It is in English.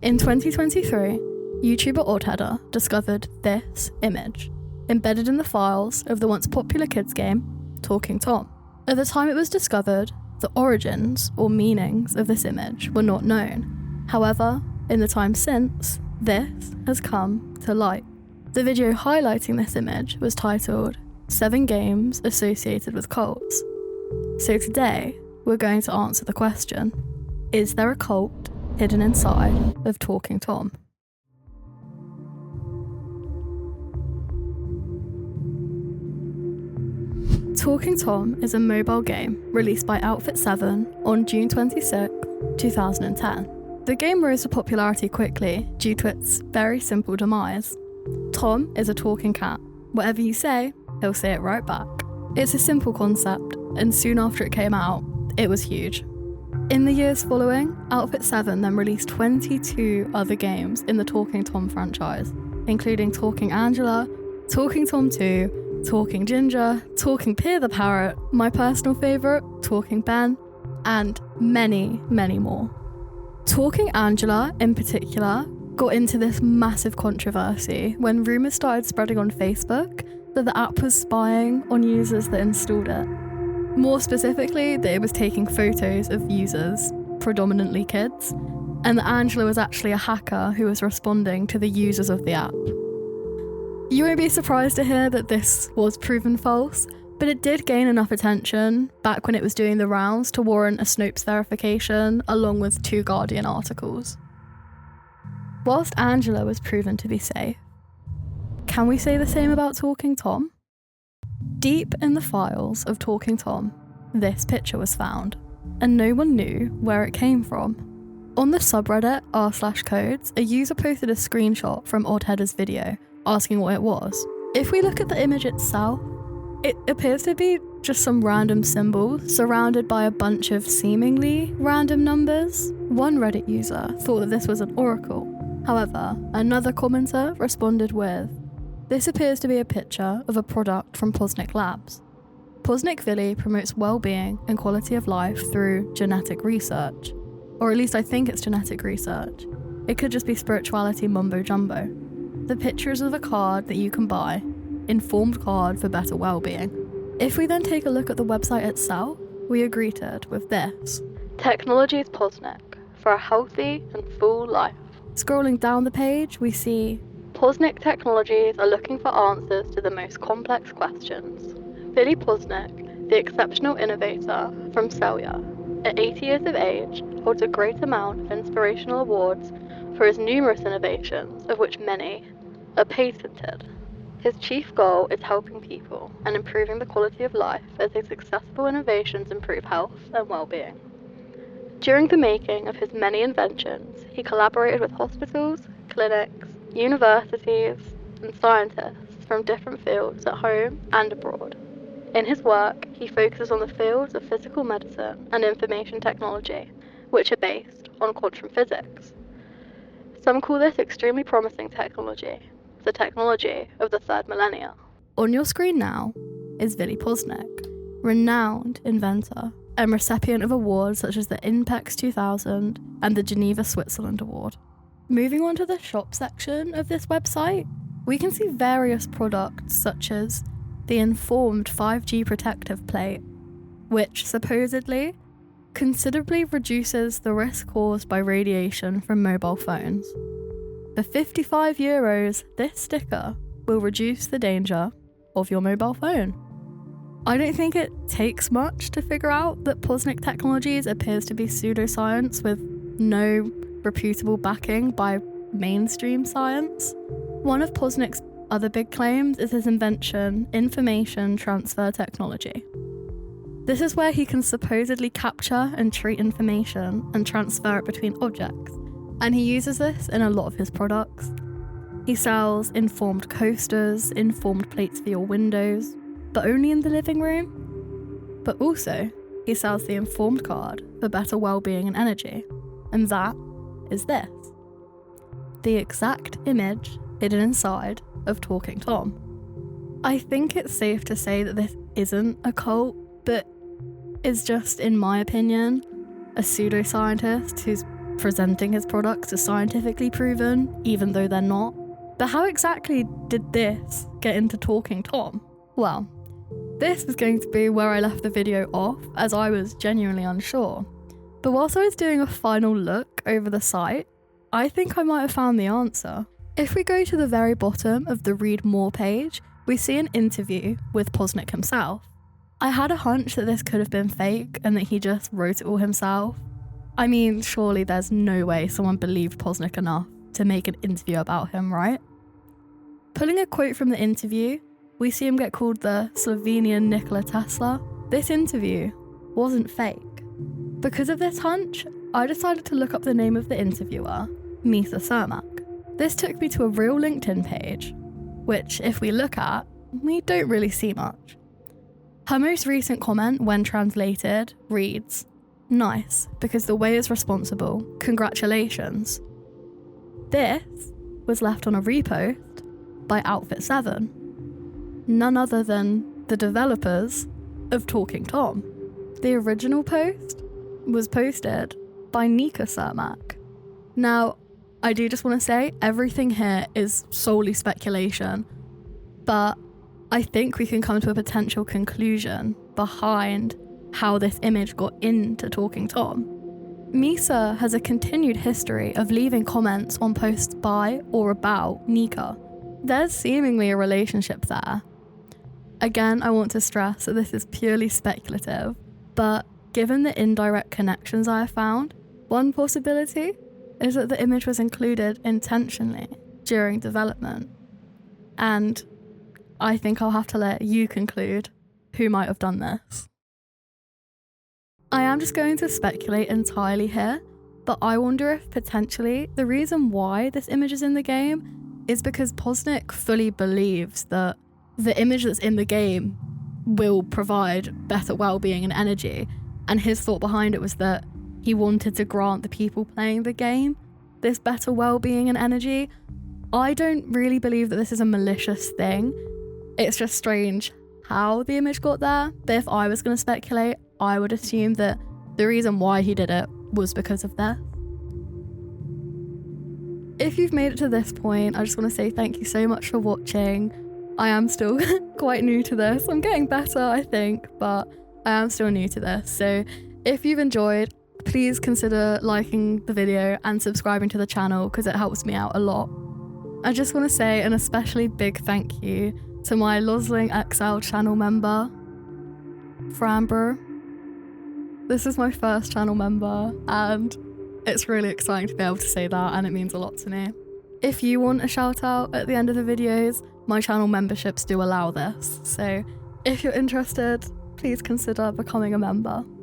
In 2023, YouTuber Oddheader discovered this image, embedded in the files of the once popular kids game, Talking Tom. At the time it was discovered, the origins or meanings of this image were not known. However, in the time since, this has come to light. The video highlighting this image was titled 7 Games Associated with Cults. So today, we're going to answer the question, is there a cult hidden inside of Talking Tom? Talking Tom is a mobile game released by Outfit 7 on June 26, 2010. The game rose to popularity quickly due to its very simple demise. Tom is a talking cat. Whatever you say, he'll say it right back. It's a simple concept, and soon after it came out, it was huge. In the years following, Outfit 7 then released 22 other games in the Talking Tom franchise, including Talking Angela, Talking Tom 2, Talking Ginger, Talking Peer the Parrot, my personal favourite, Talking Ben, and many, many more. Talking Angela, in particular, got into this massive controversy when rumours started spreading on Facebook that the app was spying on users that installed it. More specifically, that it was taking photos of users, predominantly kids, and that Angela was actually a hacker who was responding to the users of the app. You won't be surprised to hear that this was proven false, but it did gain enough attention back when it was doing the rounds to warrant a Snopes verification along with 2 Guardian articles. Whilst Angela was proven to be safe, can we say the same about Talking Tom? Deep in the files of Talking Tom, this picture was found, and no one knew where it came from. On the subreddit r/codes, a user posted a screenshot from Oddheader's video asking what it was. If we look at the image itself, it appears to be just some random symbols surrounded by a bunch of seemingly random numbers. One Reddit user thought that this was an oracle. However, another commenter responded with, "This appears to be a picture of a product from Poznik Labs. Poznik Vili promotes well-being and quality of life through genetic research. Or at least I think it's genetic research. It could just be spirituality mumbo-jumbo. The picture is of a card that you can buy, informed card for better well-being." If we then take a look at the website itself, we are greeted with this: "Technologies Poznik for a healthy and full life." Scrolling down the page, we see Poznik Technologies are looking for answers to the most complex questions. Vili Poznik, the exceptional innovator from Celje, at 80 years of age, holds a great amount of inspirational awards for his numerous innovations, of which many are patented. His chief goal is helping people and improving the quality of life as his successful innovations improve health and well-being. During the making of his many inventions, he collaborated with hospitals, clinics, universities, and scientists from different fields at home and abroad. In his work, he focuses on the fields of physical medicine and information technology, which are based on quantum physics. Some call this extremely promising technology, the technology of the 3rd millennia. On your screen now is Vili Poznik, renowned inventor and recipient of awards such as the INPEX 2000 and the Geneva, Switzerland Award. Moving on to the shop section of this website, we can see various products such as the Informed 5G Protective Plate, which supposedly considerably reduces the risk caused by radiation from mobile phones. For €55, this sticker will reduce the danger of your mobile phone. I don't think it takes much to figure out that Poznik Technologies appears to be pseudoscience with no reputable backing by mainstream science. One of Poznik's other big claims is his invention, information transfer technology. This is where he can supposedly capture and treat information and transfer it between objects, and he uses this in a lot of his products. He sells informed coasters, informed plates for your windows, but only in the living room. But also, he sells the informed card for better well-being and energy, and that is this. The exact image hidden inside of Talking Tom. I think it's safe to say that this isn't a cult, but is just, in my opinion, a pseudoscientist who's presenting his products as scientifically proven, even though they're not. But how exactly did this get into Talking Tom? Well, this is going to be where I left the video off, as I was genuinely unsure. But whilst I was doing a final look over the site, I think I might have found the answer. If we go to the very bottom of the Read More page, we see an interview with Poznik himself. I had a hunch that this could have been fake and that he just wrote it all himself. I mean, surely there's no way someone believed Poznik enough to make an interview about him, right? Pulling a quote from the interview, we see him get called the Slovenian Nikola Tesla. This interview wasn't fake. Because of this hunch, I decided to look up the name of the interviewer, Misa Cermak. This took me to a real LinkedIn page, which, if we look at, we don't really see much. Her most recent comment, when translated, reads, "Nice, because the way is responsible. Congratulations." This was left on a repost by Outfit 7, none other than the developers of Talking Tom. The original post was posted by Nika Cermak. Now, I do just want to say everything here is solely speculation, but I think we can come to a potential conclusion behind how this image got into Talking Tom. Misa has a continued history of leaving comments on posts by or about Nika. There's seemingly a relationship there. Again, I want to stress that this is purely speculative, but given the indirect connections I have found, one possibility is that the image was included intentionally during development. And I think I'll have to let you conclude who might have done this. I am just going to speculate entirely here, but I wonder if potentially the reason why this image is in the game is because Poznik fully believes that the image that's in the game will provide better well-being and energy, and his thought behind it was that he wanted to grant the people playing the game this better well-being and energy. I don't really believe that this is a malicious thing. It's just strange how the image got there, but if I was going to speculate, I would assume that the reason why he did it was because of that. If you've made it to this point, I just want to say thank you so much for watching. I am still quite new to this. I'm getting better, I think, but I am still new to this. So if you've enjoyed, please consider liking the video and subscribing to the channel because it helps me out a lot. I just want to say an especially big thank you to my Losling XL channel member, Framber. This is my first channel member and it's really exciting to be able to say that, and it means a lot to me. If you want a shout out at the end of the videos, my channel memberships do allow this. So if you're interested, please consider becoming a member.